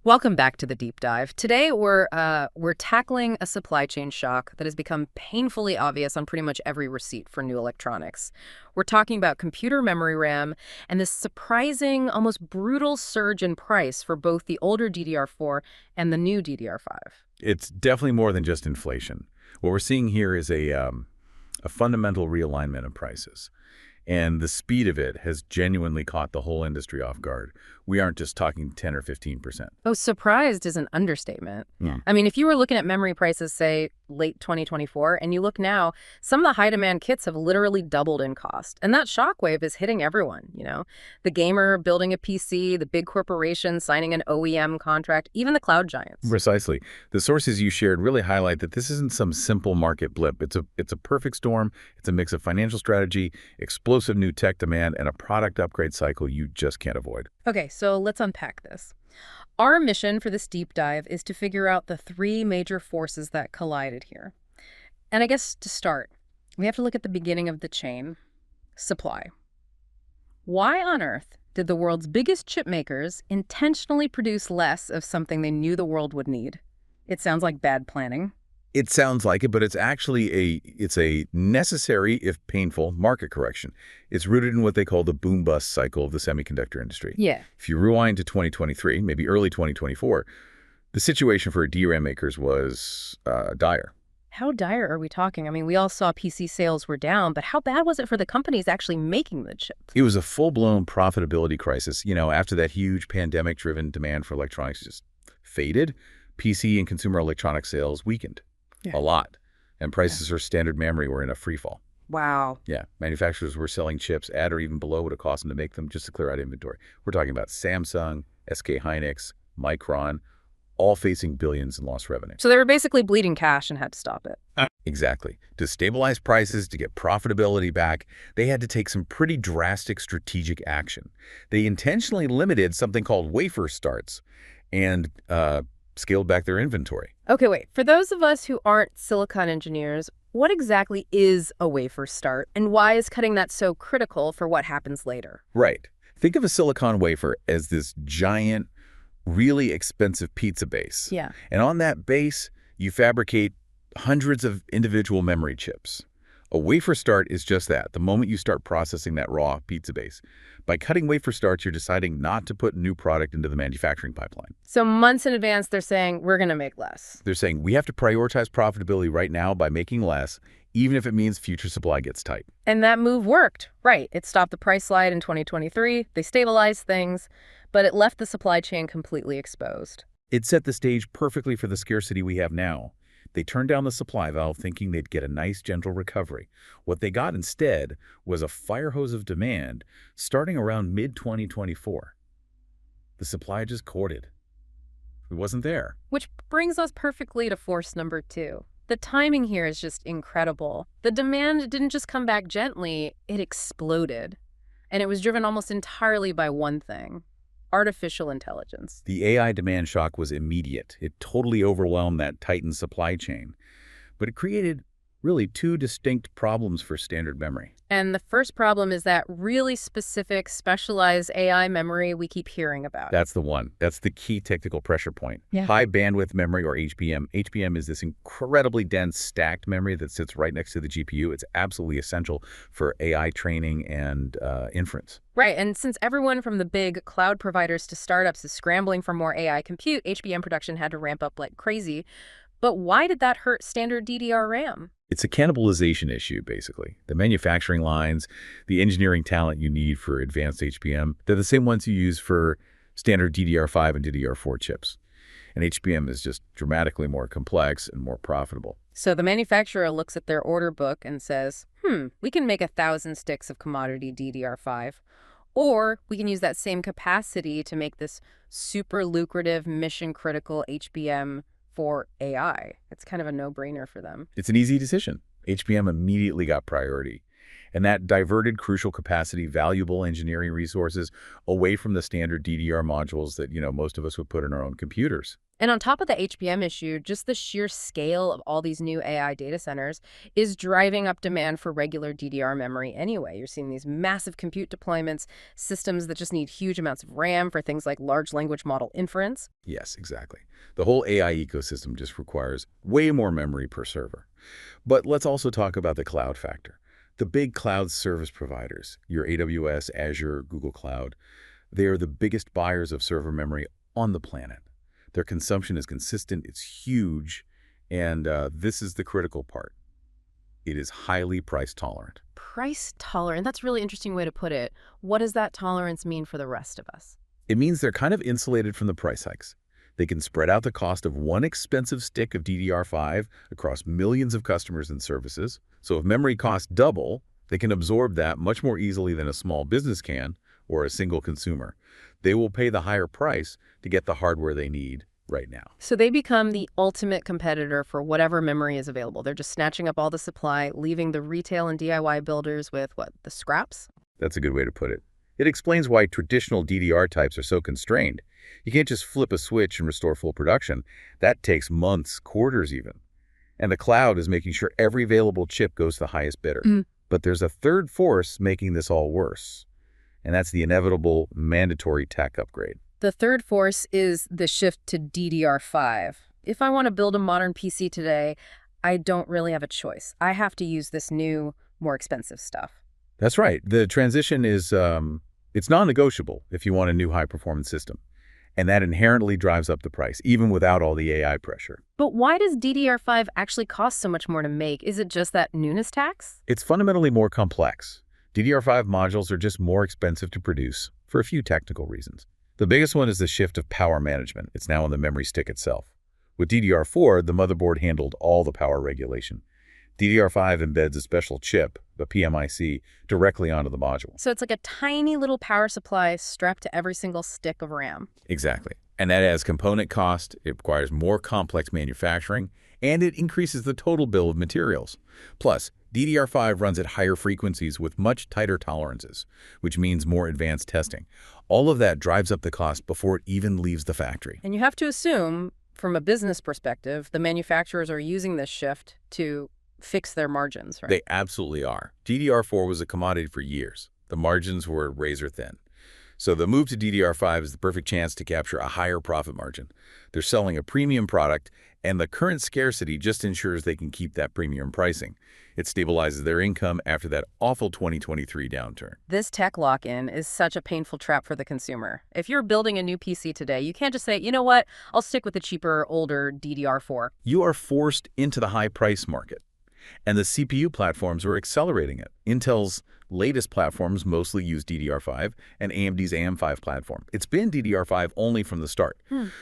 Welcome back to the deep dive. Today we're tackling a supply chain shock that has become painfully obvious on pretty much every receipt for new electronics. We're talking about computer memory RAM and this surprising, almost brutal surge in price for both the older DDR4 and the new DDR5. It's definitely more than just inflation. What we're seeing here is a fundamental realignment of prices. And the speed of it has genuinely caught the whole industry off guard. We aren't just talking 10 or 15%. Oh, surprised is an understatement. Yeah. I mean, if you were looking at memory prices, say, late 2024, and you look now, some of the high-demand kits have literally doubled in cost. And that shockwave is hitting everyone, you know? The gamer building a PC, the big corporation signing an OEM contract, even the cloud giants. Precisely. The sources you shared really highlight that this isn't some simple market blip. It's a perfect storm. It's a mix of financial strategy, explosive new tech demand, and a product upgrade cycle you just can't avoid. Okay, so let's unpack this. Our mission for this deep dive is to figure out the three major forces that collided here. And I guess to start, we have to look at the beginning of the chain, supply. Why on earth did the world's biggest chip makers intentionally produce less of something they knew the world would need? It sounds like bad planning. It sounds like it, but it's actually a necessary, if painful, market correction. It's rooted in what they call the boom-bust cycle of the semiconductor industry. Yeah. If you rewind to 2023, maybe early 2024, the situation for DRAM makers was dire. How dire are we talking? I mean, we all saw PC sales were down, but how bad was it for the companies actually making the chips? It was a full-blown profitability crisis. You know, after that huge pandemic-driven demand for electronics just faded, PC and consumer electronics sales weakened. A lot. And prices for standard memory were in a free fall. Wow. Yeah. Manufacturers were selling chips at or even below what it cost them to make them just to clear out inventory. We're talking about Samsung, SK Hynix, Micron, all facing billions in lost revenue. So they were basically bleeding cash and had to stop it. Exactly. To stabilize prices, to get profitability back, they had to take some pretty drastic strategic action. They intentionally limited something called wafer starts and scaled back their inventory. Okay, wait. For those of us who aren't silicon engineers, what exactly is a wafer start, and why is cutting that so critical for what happens later? Right. Think of a silicon wafer as this giant, really expensive pizza base. Yeah. And on that base, you fabricate hundreds of individual memory chips. A wafer start is just that, the moment you start processing that raw pizza base. By cutting wafer starts, you're deciding not to put new product into the manufacturing pipeline. So months in advance, they're saying, we're going to make less. They're saying, we have to prioritize profitability right now by making less, even if it means future supply gets tight. And that move worked, right? It stopped the price slide in 2023, they stabilized things, but it left the supply chain completely exposed. It set the stage perfectly for the scarcity we have now. They turned down the supply valve thinking they'd get a nice, gentle recovery. What they got instead was a fire hose of demand starting around mid-2024. The supply just corded. It wasn't there. Which brings us perfectly to force number two. The timing here is just incredible. The demand didn't just come back gently, it exploded. And it was driven almost entirely by one thing: artificial intelligence. The AI demand shock was immediate. It totally overwhelmed that tightened supply chain. But it created really two distinct problems for standard memory. And the first problem is that really specific, specialized AI memory we keep hearing about. That's the one. That's the key technical pressure point. Yeah. High bandwidth memory, or HBM. HBM is this incredibly dense stacked memory that sits right next to the GPU. It's absolutely essential for AI training and inference. Right, and since everyone from the big cloud providers to startups is scrambling for more AI compute, HBM production had to ramp up like crazy. But why did that hurt standard DDR RAM? It's a cannibalization issue, basically. The manufacturing lines, the engineering talent you need for advanced HBM, they're the same ones you use for standard DDR5 and DDR4 chips. And HBM is just dramatically more complex and more profitable. So the manufacturer looks at their order book and says, we can make 1,000 sticks of commodity DDR5. Or we can use that same capacity to make this super lucrative, mission-critical HBM for AI. It's kind of a no-brainer for them. It's an easy decision. HBM immediately got priority. And that diverted crucial capacity, valuable engineering resources away from the standard DDR modules that, most of us would put in our own computers. And on top of the HBM issue, just the sheer scale of all these new AI data centers is driving up demand for regular DDR memory anyway. You're seeing these massive compute deployments, systems that just need huge amounts of RAM for things like large language model inference. Yes, exactly. The whole AI ecosystem just requires way more memory per server. But let's also talk about the cloud factor. The big cloud service providers, your AWS, Azure, Google Cloud, they are the biggest buyers of server memory on the planet. Their consumption is consistent, it's huge, and this is the critical part. It is highly price tolerant. Price tolerant, that's a really interesting way to put it. What does that tolerance mean for the rest of us? It means they're kind of insulated from the price hikes. They can spread out the cost of one expensive stick of DDR5 across millions of customers and services. So if memory costs double, they can absorb that much more easily than a small business can or a single consumer. They will pay the higher price to get the hardware they need right now. So they become the ultimate competitor for whatever memory is available. They're just snatching up all the supply, leaving the retail and DIY builders with, what, the scraps? That's a good way to put it. It explains why traditional DDR types are so constrained. You can't just flip a switch and restore full production. That takes months, quarters even. And the cloud is making sure every available chip goes to the highest bidder. But there's a third force making this all worse, and that's the inevitable mandatory tech upgrade. The third force is the shift to DDR5. If I want to build a modern PC today, I don't really have a choice. I have to use this new, more expensive stuff. That's right. The transition is, it's non-negotiable if you want a new high-performance system. And that inherently drives up the price, even without all the AI pressure. But why does DDR5 actually cost so much more to make? Is it just that newness tax? It's fundamentally more complex. DDR5 modules are just more expensive to produce for a few technical reasons. The biggest one is the shift of power management. It's now on the memory stick itself. With DDR4, the motherboard handled all the power regulation. DDR5 embeds a special chip, the PMIC, directly onto the module. So it's like a tiny little power supply strapped to every single stick of RAM. Exactly. And that adds component cost, it requires more complex manufacturing, and it increases the total bill of materials. Plus, DDR5 runs at higher frequencies with much tighter tolerances, which means more advanced testing. All of that drives up the cost before it even leaves the factory. And you have to assume, from a business perspective, the manufacturers are using this shift to fix their margins, right? They absolutely are. DDR4 was a commodity for years. The margins were razor thin. So the move to DDR5 is the perfect chance to capture a higher profit margin. They're selling a premium product, and the current scarcity just ensures they can keep that premium pricing. It stabilizes their income after that awful 2023 downturn. This tech lock-in is such a painful trap for the consumer. If you're building a new PC today, you can't just say, you know what, I'll stick with the cheaper, older DDR4. You are forced into the high price market. And the CPU platforms are accelerating it. Intel's latest platforms mostly use DDR5 and AMD's AM5 platform. It's been DDR5 only from the start.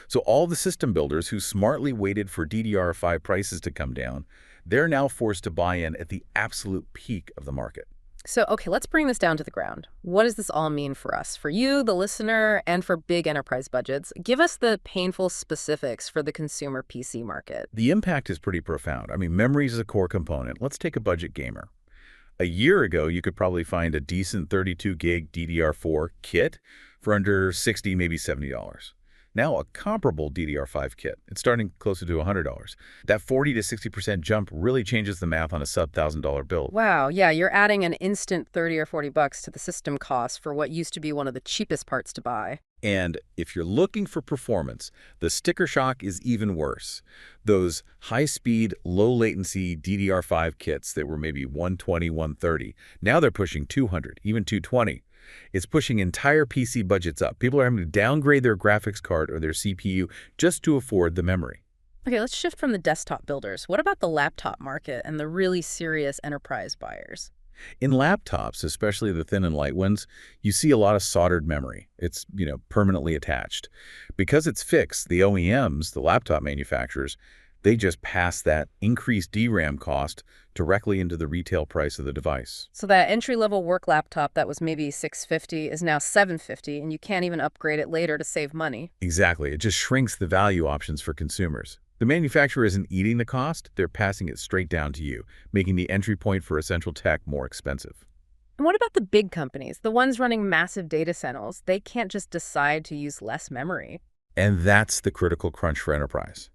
So all the system builders who smartly waited for DDR5 prices to come down, they're now forced to buy in at the absolute peak of the market. So, okay, let's bring this down to the ground. What does this all mean for us, for you, the listener, and for big enterprise budgets? Give us the painful specifics for the consumer PC market. The impact is pretty profound. I mean, memory is a core component. Let's take a budget gamer. A year ago, you could probably find a decent 32 gig DDR4 kit for under $60, maybe $70. Now, a comparable DDR5 kit, it's starting closer to $100. That 40 to 60% jump really changes the math on a sub-$1,000 build. Wow, yeah, you're adding an instant 30 or 40 bucks to the system cost for what used to be one of the cheapest parts to buy. And if you're looking for performance, the sticker shock is even worse. Those high-speed, low-latency DDR5 kits that were maybe 120, 130, now they're pushing 200, even 220. It's pushing entire PC budgets up. People are having to downgrade their graphics card or their CPU just to afford the memory. Okay, let's shift from the desktop builders. What about the laptop market and the really serious enterprise buyers? In laptops, especially the thin and light ones, you see a lot of soldered memory. It's, permanently attached. Because it's fixed, the OEMs, the laptop manufacturers, they just pass that increased DRAM cost directly into the retail price of the device. So that entry-level work laptop that was maybe $650 is now $750, and you can't even upgrade it later to save money. Exactly. It just shrinks the value options for consumers. The manufacturer isn't eating the cost, they're passing it straight down to you, making the entry point for essential tech more expensive. And what about the big companies, the ones running massive data centers? They can't just decide to use less memory. And that's the critical crunch for enterprise.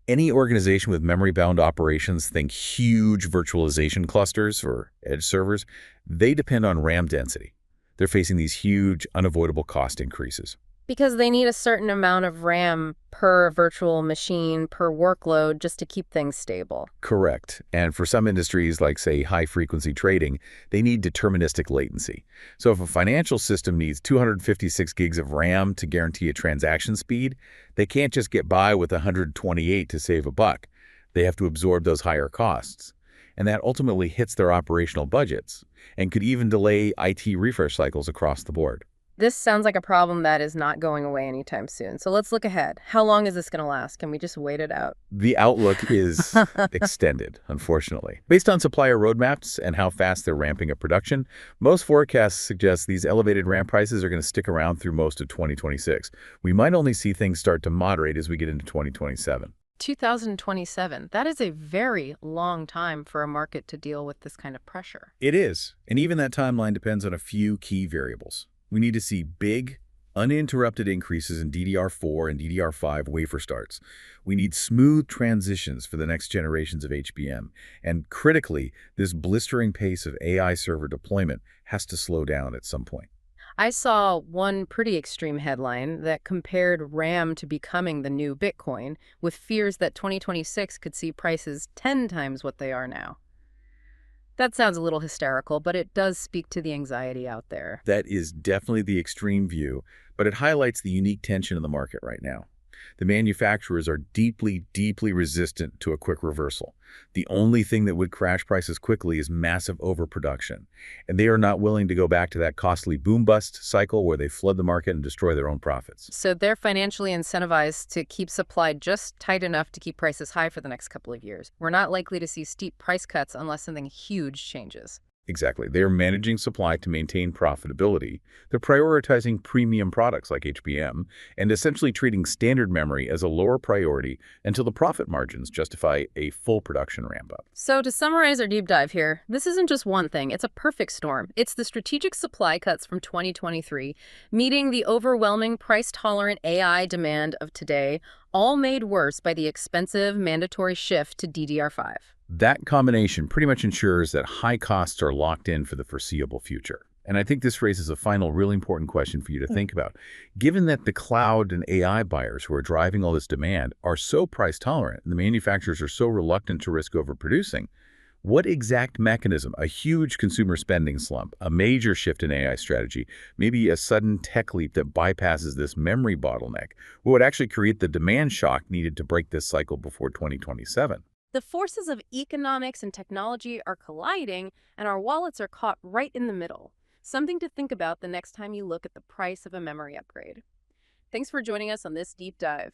Any organization with memory-bound operations, think huge virtualization clusters or edge servers, they depend on RAM density. They're facing these huge, unavoidable cost increases. Because they need a certain amount of RAM per virtual machine, per workload, just to keep things stable. Correct. And for some industries, like, say, high-frequency trading, they need deterministic latency. So if a financial system needs 256 gigs of RAM to guarantee a transaction speed, they can't just get by with 128 to save a buck. They have to absorb those higher costs. And that ultimately hits their operational budgets and could even delay IT refresh cycles across the board. This sounds like a problem that is not going away anytime soon. So let's look ahead. How long is this going to last? Can we just wait it out? The outlook is extended, unfortunately. Based on supplier roadmaps and how fast they're ramping up production, most forecasts suggest these elevated RAM prices are going to stick around through most of 2026. We might only see things start to moderate as we get into 2027. 2027. That is a very long time for a market to deal with this kind of pressure. It is, and even that timeline depends on a few key variables. We need to see big, uninterrupted increases in DDR4 and DDR5 wafer starts. We need smooth transitions for the next generations of HBM. And critically, this blistering pace of AI server deployment has to slow down at some point. I saw one pretty extreme headline that compared RAM to becoming the new Bitcoin, with fears that 2026 could see prices 10 times what they are now. That sounds a little hysterical, but it does speak to the anxiety out there. That is definitely the extreme view, but it highlights the unique tension in the market right now. The manufacturers are deeply, deeply resistant to a quick reversal. The only thing that would crash prices quickly is massive overproduction, and they are not willing to go back to that costly boom-bust cycle where they flood the market and destroy their own profits. So they're financially incentivized to keep supply just tight enough to keep prices high for the next couple of years. We're not likely to see steep price cuts unless something huge changes. Exactly. They are managing supply to maintain profitability. They're prioritizing premium products like HBM and essentially treating standard memory as a lower priority until the profit margins justify a full production ramp-up. So to summarize our deep dive here, this isn't just one thing. It's a perfect storm. It's the strategic supply cuts from 2023, meeting the overwhelming price-tolerant AI demand of today, all made worse by the expensive mandatory shift to DDR5. That combination pretty much ensures that high costs are locked in for the foreseeable future. And I think this raises a final really important question for you to think about. Given that the cloud and AI buyers who are driving all this demand are so price tolerant and the manufacturers are so reluctant to risk overproducing, what exact mechanism, a huge consumer spending slump, a major shift in AI strategy, maybe a sudden tech leap that bypasses this memory bottleneck, would actually create the demand shock needed to break this cycle before 2027? The forces of economics and technology are colliding, and our wallets are caught right in the middle. Something to think about the next time you look at the price of a memory upgrade. Thanks for joining us on this deep dive.